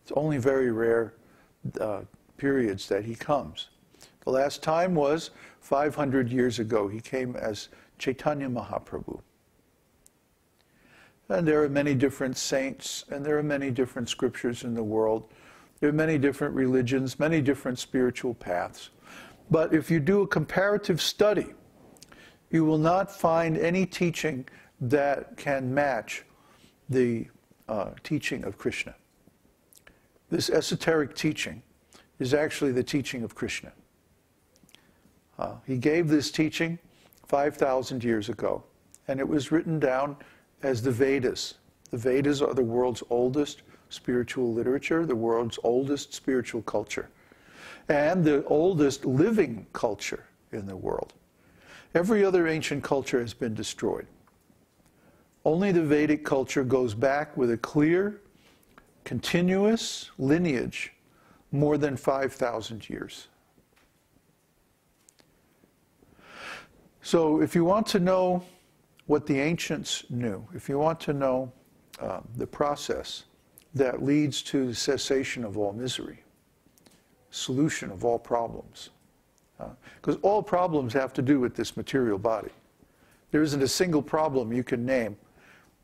It's only very rare periods that he comes. The last time was 500 years ago. He came as Chaitanya Mahaprabhu. And there are many different saints, and there are many different scriptures in the world. There are many different religions, many different spiritual paths. But if you do a comparative study, you will not find any teaching that can match the teaching of Krishna. This esoteric teaching is actually the teaching of Krishna. He gave this teaching 5,000 years ago, and it was written down as the Vedas. The Vedas are the world's oldest spiritual literature, the world's oldest spiritual culture, and the oldest living culture in the world. Every other ancient culture has been destroyed. Only the Vedic culture goes back with a clear, continuous lineage more than 5,000 years. So if you want to know what the ancients knew, if you want to know the process that leads to the cessation of all misery, solution of all problems, because all problems have to do with this material body. There isn't a single problem you can name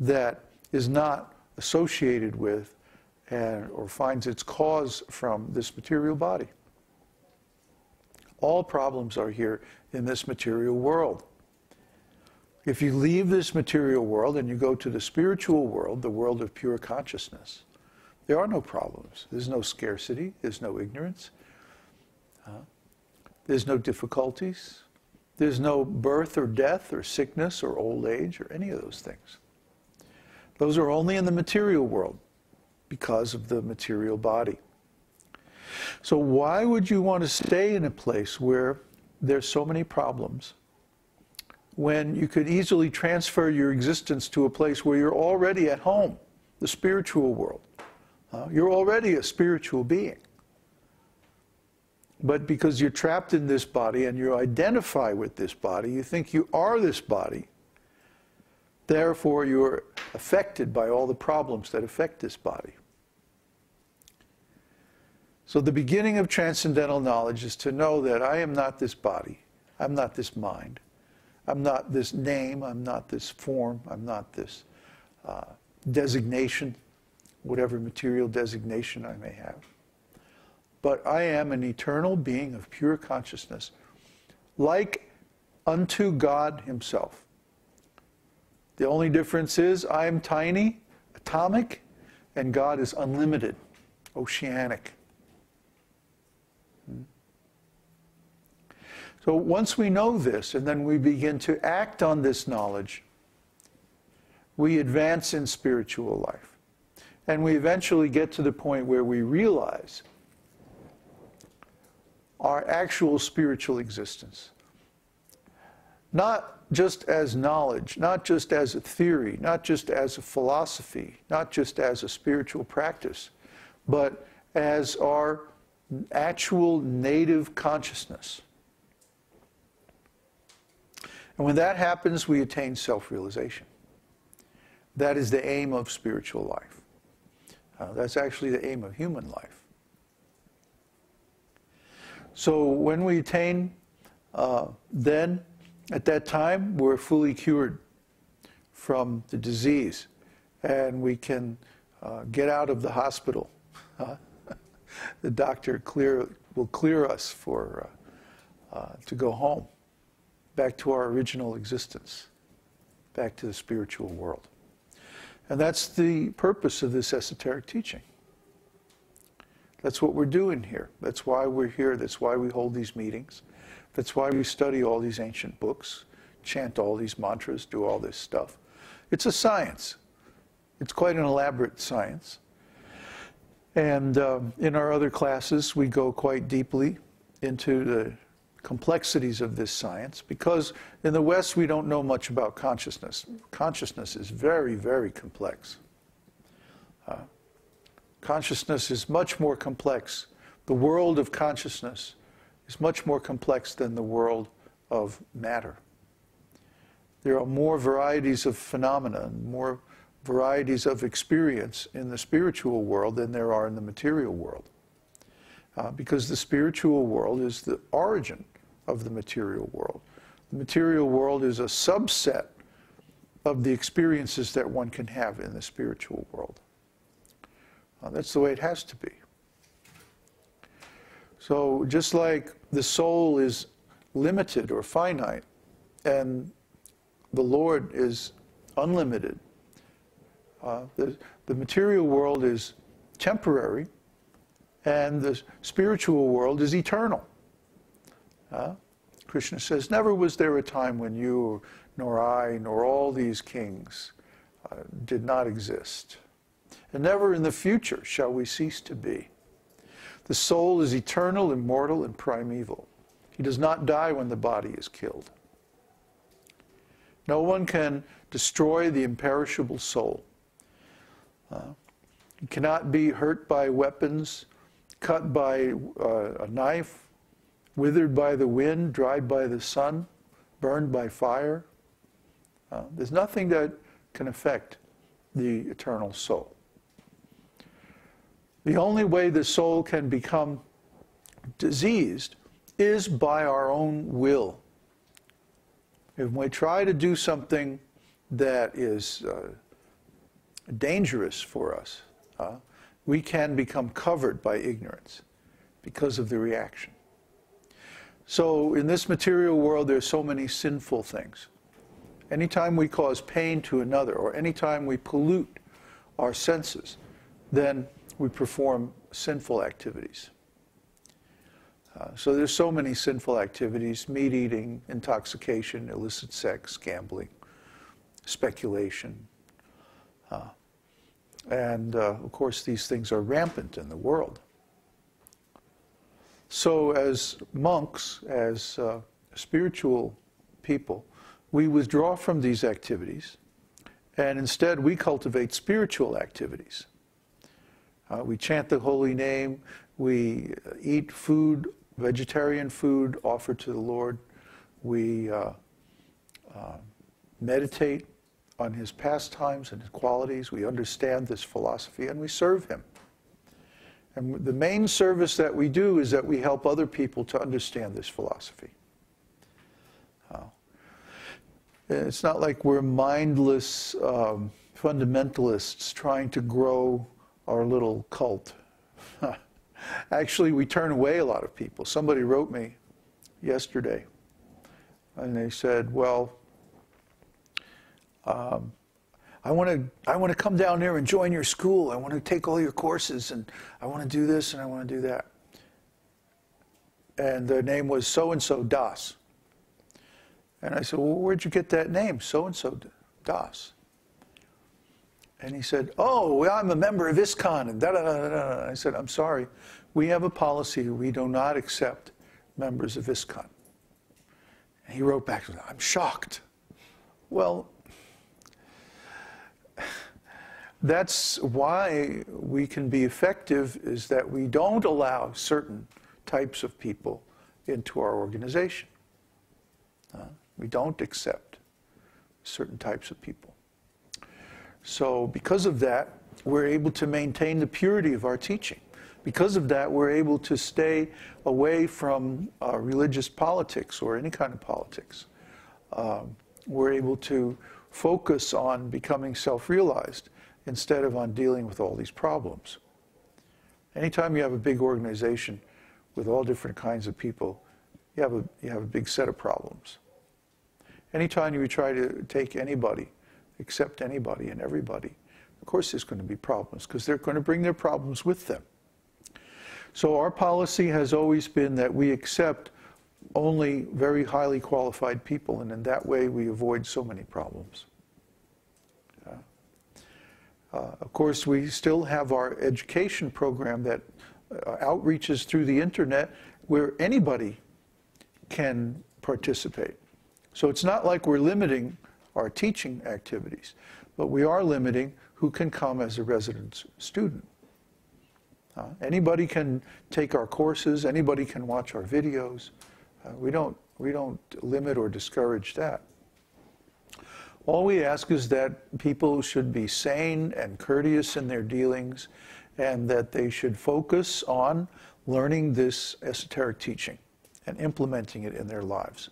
that is not associated with or finds its cause from this material body. All problems are here in this material world. If you leave this material world and you go to the spiritual world, the world of pure consciousness, there are no problems. There's no scarcity. There's no ignorance. There's no difficulties. There's no birth or death or sickness or old age or any of those things. Those are only in the material world because of the material body. So why would you want to stay in a place where there's so many problems when you could easily transfer your existence to a place where you're already at home, the spiritual world? You're already a spiritual being. But because you're trapped in this body and you identify with this body, you think you are this body, therefore you're affected by all the problems that affect this body. So the beginning of transcendental knowledge is to know that I am not this body, I'm not this mind, I'm not this name, I'm not this form, I'm not this designation, whatever material designation I may have. But I am an eternal being of pure consciousness, like unto God himself. The only difference is I am tiny, atomic, and God is unlimited, oceanic. So once we know this, and then we begin to act on this knowledge, we advance in spiritual life. And we eventually get to the point where we realize our actual spiritual existence. Not just as knowledge, not just as a theory, not just as a philosophy, not just as a spiritual practice, but as our actual native consciousness. And when that happens, we attain self-realization. That is the aim of spiritual life. That's actually the aim of human life. So when we attain, then at that time we're fully cured from the disease, and we can get out of the hospital. The doctor will clear us to go home, back to our original existence, back to the spiritual world. And that's the purpose of this esoteric teaching. That's what we're doing here. That's why we're here. That's why we hold these meetings. That's why we study all these ancient books, chant all these mantras, do all this stuff. It's a science. It's quite an elaborate science. And in our other classes, we go quite deeply into the complexities of this science, because in the West we don't know much about consciousness. Consciousness is very, very complex. Consciousness is much more complex. The world of consciousness is much more complex than the world of matter. There are more varieties of phenomena, more varieties of experience in the spiritual world than there are in the material world. Because the spiritual world is the origin of the material world. The material world is a subset of the experiences that one can have in the spiritual world. That's the way it has to be. So just like the soul is limited or finite, and the Lord is unlimited, the material world is temporary, and the spiritual world is eternal. Krishna says, never was there a time when you, nor I, nor all these kings did not exist. And never in the future shall we cease to be. The soul is eternal, immortal, and primeval. He does not die when the body is killed. No one can destroy the imperishable soul. It cannot be hurt by weapons, cut by a knife, withered by the wind, dried by the sun, burned by fire. There's nothing that can affect the eternal soul. The only way the soul can become diseased is by our own will. If we try to do something that is dangerous for us, we can become covered by ignorance because of the reaction. So in this material world, there's so many sinful things. Anytime we cause pain to another, or anytime we pollute our senses, then we perform sinful activities. So there's so many sinful activities: meat eating, intoxication, illicit sex, gambling, speculation. And of course, these things are rampant in the world. So as monks, as spiritual people, we withdraw from these activities, and instead we cultivate spiritual activities. We chant the holy name, we eat food, vegetarian food offered to the Lord, we meditate on his pastimes and his qualities, we understand this philosophy, and we serve him. And the main service that we do is that we help other people to understand this philosophy. It's not like we're mindless fundamentalists trying to grow our little cult. Actually, we turn away a lot of people. Somebody wrote me yesterday, and they said, well, I want to come down there and join your school. I want to take all your courses, and I want to do this, and I want to do that. And their name was so-and-so Das. And I said, well, where'd you get that name, so-and-so Das? And he said, oh, well, I'm a member of ISKCON, and da-da-da-da-da. I said, I'm sorry. We have a policy. We do not accept members of ISKCON. And he wrote back, I'm shocked. Well, that's why we can be effective, is that we don't allow certain types of people into our organization. We don't accept certain types of people. So because of that, we're able to maintain the purity of our teaching. Because of that, we're able to stay away from religious politics or any kind of politics. We're able to focus on becoming self-realized instead of on dealing with all these problems. Anytime you have a big organization with all different kinds of people, you have a big set of problems. Anytime you try to take anybody, accept anybody and everybody, of course there's going to be problems, because they're going to bring their problems with them. So our policy has always been that we accept only very highly qualified people, and in that way we avoid so many problems. Of course, we still have our education program that outreaches through the internet, where anybody can participate. So it's not like we're limiting our teaching activities, but we are limiting who can come as a resident student. Anybody can take our courses, anybody can watch our videos. We don't limit or discourage that. All we ask is that people should be sane and courteous in their dealings, and that they should focus on learning this esoteric teaching and implementing it in their lives,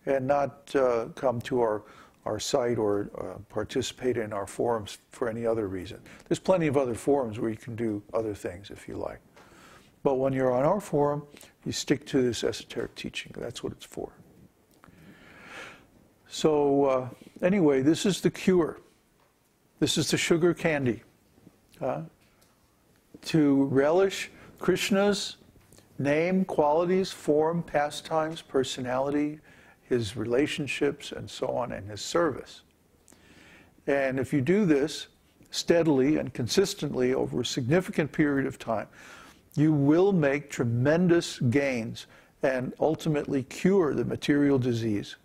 and not come to our site or participate in our forums for any other reason. There's plenty of other forums where you can do other things if you like. But when you're on our forum, you stick to this esoteric teaching. That's what it's for. So anyway, this is the cure. This is the sugar candy. To relish Krishna's name, qualities, form, pastimes, personality, his relationships, and so on, and his service. And if you do this steadily and consistently over a significant period of time, you will make tremendous gains and ultimately cure the material disease,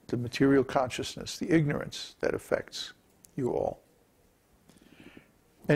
the material consciousness, the ignorance that affects you all.